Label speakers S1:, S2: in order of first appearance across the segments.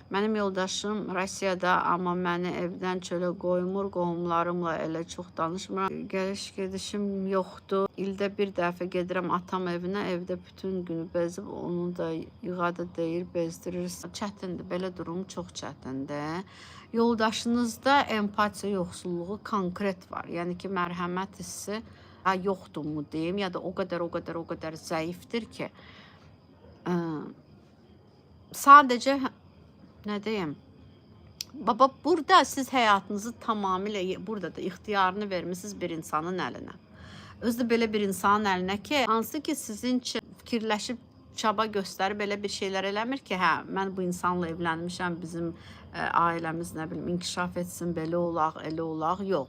S1: Mənim yoldaşım Rusiyada, amma məni evdən çölə qoymur, qohumlarımla elə çox danışmıram. Gəliş-gedişim yoxdur. İldə bir dəfə gedirəm atam evinə, evdə bütün günü bezib, onu da yığada deyir, bezdirir. Çətindir, belə durum çox çətindir. Yoldaşınızda empatiya yoxsulluğu konkret var. Yəni ki, mərhəmət hissi yoxdurmu deyim, ya da o qədər zəifdir ki, sadəcə nə deyim? Baba, burada siz həyatınızı tamamilə burada da ixtiyarını vermisiniz bir insanın əlinə. Özü də belə bir insanın əlinə ki, hansı ki sizin üçün fikirləşib çaba göstərib belə bir şeylər eləmir ki, hə, mən bu insanla evlənmişəm, bizim ailəmiz nə bilim inkişaf etsin, belə olaq, elə olaq. Yox,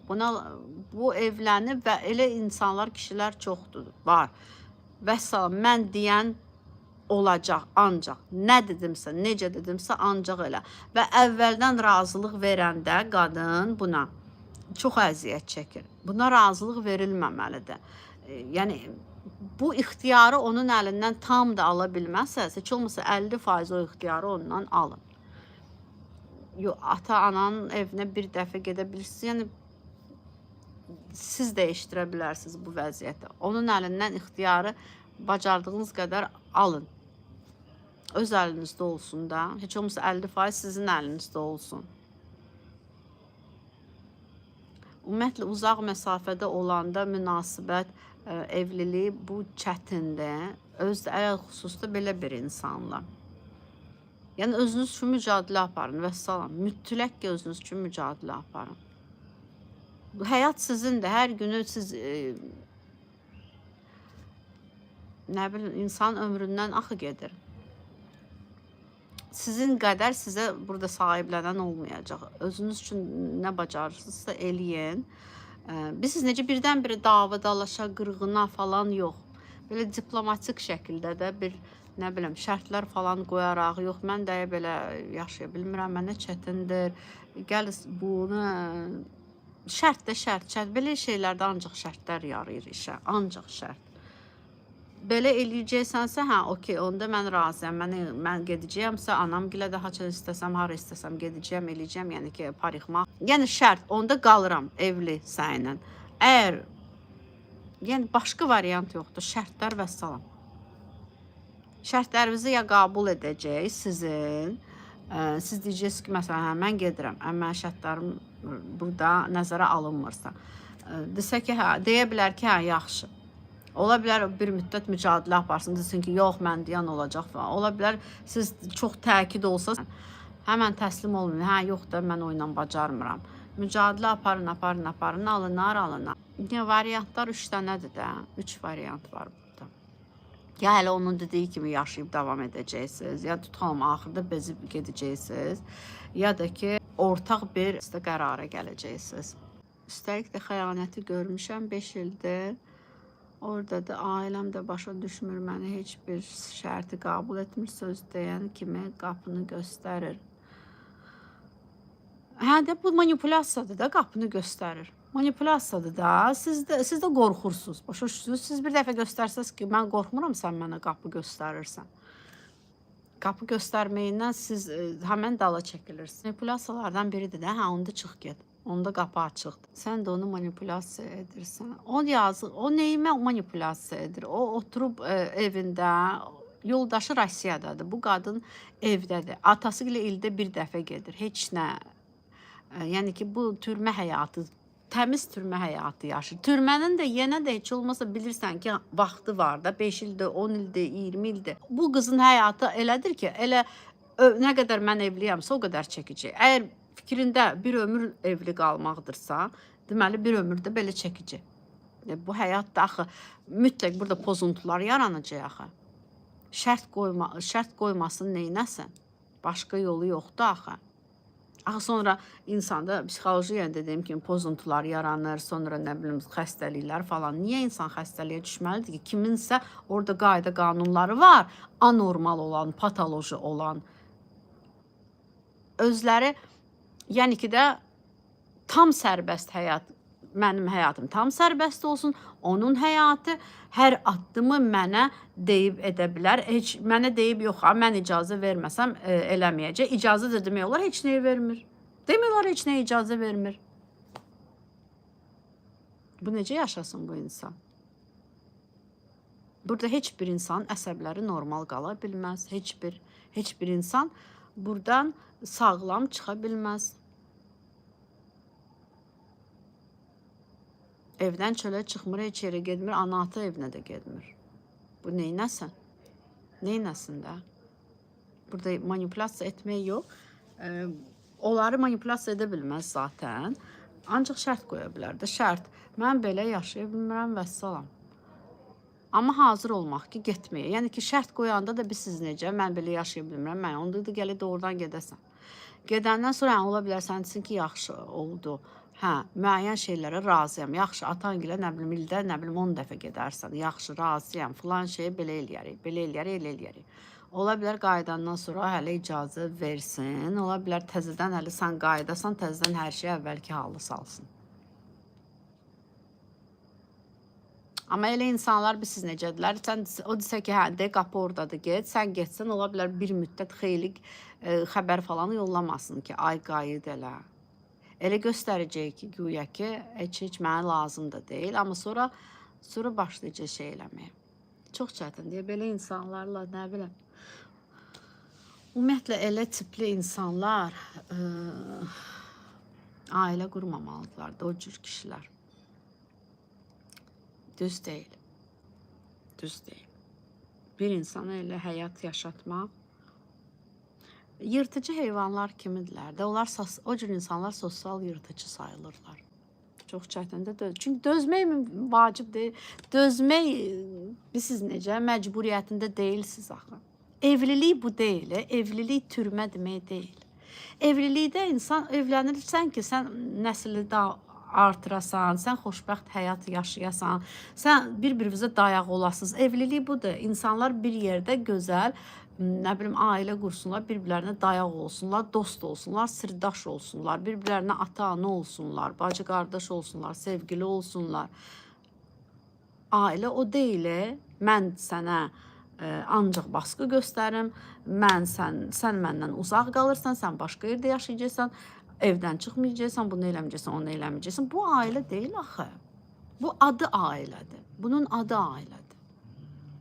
S1: bu evlənib və elə insanlar, kişilər çoxdur, var. Vəssalam, mən deyən olacaq, ancaq nə dedimsə, necə dedimsə, ancaq elə. Və əvvəldən razılıq verəndə qadın buna çox əziyyət çəkir. Buna razılıq verilməməlidir. Yəni, bu ixtiyarı onun əlindən tam da ala bilməzsəz, heç olmasa 50% o ixtiyarı ondan alın. Ata-ananın evinə bir dəfə gedə bilirsiniz, yəni, siz dəyişdirə bilərsiniz bu vəziyyəti. Onun əlindən ixtiyarı bacardığınız qədər alın. Öz əlinizdə olsun da, heç olmasa 50% sizin əlinizdə olsun. Ümumiyyətlə, uzaq məsafədə olanda münasibət, evliliyi bu çətindir. Əgər xüsusda belə bir insanla. Yəni, özünüz üçün mücadilə aparın, vəssalam. Mütləq ki, özünüz üçün mücadilə aparın. Həyat sizindir, hər günü siz, nə bilim, insan ömründən axı gedir. Sizin qədər sizə burada sahiblənən olmayacaq. Özünüz üçün nə bacarırsınızsa eləyin. Biz necə birdən-birə davadalaşa, qırğına falan yox. Belə diplomatik şəkildə də bir, nə bilim, şərtlər falan qoyaraq, yox, mən də belə yaşaya bilmirəm, mənə çətindir. Gəl, bunu şərt də şərt. Belə şeylərdə ancaq şərtlər yarayır işə, ancaq şərt. Belə eləyəcəksənsə, hə, okey, onda mən razıyam. Mən gedəcəyəmsə, anamgilə də haça istəsəm, hara istəsəm gedəcəyəm, eləyəcəm, yəni ki, parixma. Yəni şərt, onda qalıram evli sənlə. Əgər, yəni başqa variant yoxdur, şərtlər və salam. Şərtlərinizi ya qəbul edəcək sizin, siz deyəcəksiniz ki, məsələn, hə, mən gedirəm, mənim şərtlərim burada nəzərə alınmırsa. Desə ki, hə, deyə bilər ki, hə, yaxşı. Ola bilər bir müddət mücadilə aparsın, desin ki, yox, mən deyən olacaq falan. Ola bilər siz çox təkid olsa, həmən təslim olmayın, hə, yox da mən o ilə bacarmıram. Mücadilə aparın, alınar. Yəni, variantlar 3 dənədir də, 3 variant var burada. Ya hələ onun dediyi kimi yaşayıb davam edəcəksiniz, ya tutalım, axırda bezib gedəcəksiniz, ya da ki, ortaq bir qərara gələcəksiniz. Üstəlik də xəyanəti görmüşəm 5 ildir. Orada da ailəm də başa düşmür, məni heç bir şərti qəbul etmir, söz deyən kimi qapını göstərir. Hə də bu manipulyasiyadır da, qapını göstərir. Manipulyasiyadır da, siz də qorxursunuz, başa düşürsünüz. Siz bir dəfə göstərsəz ki, mən qorxmuram, sən mənə qapı göstərirsən. Qapı göstərməyindən siz həmən dala çəkilirsiniz. Manipulyasiyalardan biridir də, hə, onda çıx get. Onda qapı açıqdır. Sən də onu manipulyasiya edirsən. O yazıq, o neyimə manipulyasiya edir? O oturub evində, yoldaşı Rusiyadadır. Bu qadın evdədir. Atası ilə ildə bir dəfə gedir. Heç nə. Yəni ki, bu türmə həyatı, təmiz türmə həyatı yaşır. Türmənin də yenə də heç olmasa bilirsən ki, vaxtı var da, 5 ildir, 10 ildir, 20 ildir. Bu qızın həyatı elədir ki, elə nə qədər mən evliyəmsə, o qədər çəkəcək. Əgər fikrində bir ömür evli qalmaqdırsa, deməli bir ömürdə belə çəkəcək. Bu həyatda axı mütləq burada pozuntular yaranacaq axı. Şərt qoymasın neynəsin? Başqa yolu yoxdur axı. Axı sonra insanda psixoloji yəni dediyim kimi pozuntular yaranır, sonra nə bilim xəstəliklər falan. Niyə insan xəstəliyə düşməlidir ki? Kiminsə orada qayda qanunları var, anormal olan, patoloji olan. Özləri, yəni ki də tam sərbəst həyat Mənim həyatım tam sərbəst olsun, onun həyatı hər addımı mənə deyib edə bilər. Heç mənə deyib yox, ha, mən icazə verməsəm eləməyəcək. İcazə də demək olar heç nəyə vermir. Demək olar heç nəyə icazə vermir. Bu necə yaşasın bu insan? Burada heç bir insanın əsəbləri normal qala bilməz. Heç bir insan buradan sağlam çıxa bilməz. Evdən çölə çıxmır, heç yerə getmir, ana-ata evinə də getmir. Bu neynəsin? Neynəsin də? Burada manipulyasiya etmək yox. Onları manipulyasiya edə bilməz zaten. Ancaq şərt qoya bilər də. Şərt. Mən belə yaşaya bilmirəm, vəssalam. Amma hazır olmaq ki, getməyə. Yəni ki, şərt qoyanda da siz necə, mən belə yaşaya bilmirəm, mən onda da gələk doğrudan gedəsən. Gedəndən sonra ola bilər sən desin ki, yaxşı oldu. Hə, müəyyən şeylərə razıyam. Yaxşı, atan gilə nə bilim ildə, nə bilim 10 dəfə gedərsən. Yaxşı, razıyam. Filan şeyə belə eləyərik, belə eləyərik, elə eləyərik. Ola bilər qayıdandan sonra hələ icazə versin. Ola bilər təzədən hələ sən qayıdasan, təzədən hər şey əvvəlki halı salsın. Amma elə insanlar siz necədirlər? Sən o desə ki, hə, de qapı ordadır, get. Sən getsən, ola bilər bir müddət xeyli xəbər falan yollamasın ki, ay qayıd elə. Elə göstərəcək ki, güya ki, heç mənə lazım da deyil. Amma sonra başlayacaq şey eləməyə. Çox çətindir. Belə insanlarla, nə biləm. Ümumiyyətlə, elə tipli insanlar ailə qurmamalıdırlar da, o cür kişilər. Düz deyil. Düz deyil. Bir insana elə həyat yaşatmaq yırtıcı heyvanlar kimidirlər də. Onlar o cür insanlar sosial yırtıcı sayılırlar. Çox çətindir. Çünki dözmək vacib deyil. Dözmək siz necə məcburiyyətində deyilsiniz axı. Evlilik bu deyil. Evlilik türmə demək deyil. Evlilikdə insan evlənirsən ki, sən nəsli artırasan, sən xoşbəxt həyat yaşayasan, sən bir-birinizə dayaq olasınız. Evlilik budur. İnsanlar bir yerdə gözəl, nə bilim, ailə qursunlar, bir-birlərinə dayaq olsunlar, dost olsunlar, sirdaş olsunlar, bir-birlərinə ata-ana olsunlar, bacı-qardaş olsunlar, sevgili olsunlar. Ailə o deyil. Mən sənə ancaq baskı göstərim, sən məndən uzaq qalırsan, sən başqa yerdə yaşayacaqsan, evdən çıxmayacaqsan, bunu eləməyəcəksən, onu eləməyəcəksən. Bu ailə deyil axı. Bu adı ailədir. Bunun adı ailədir.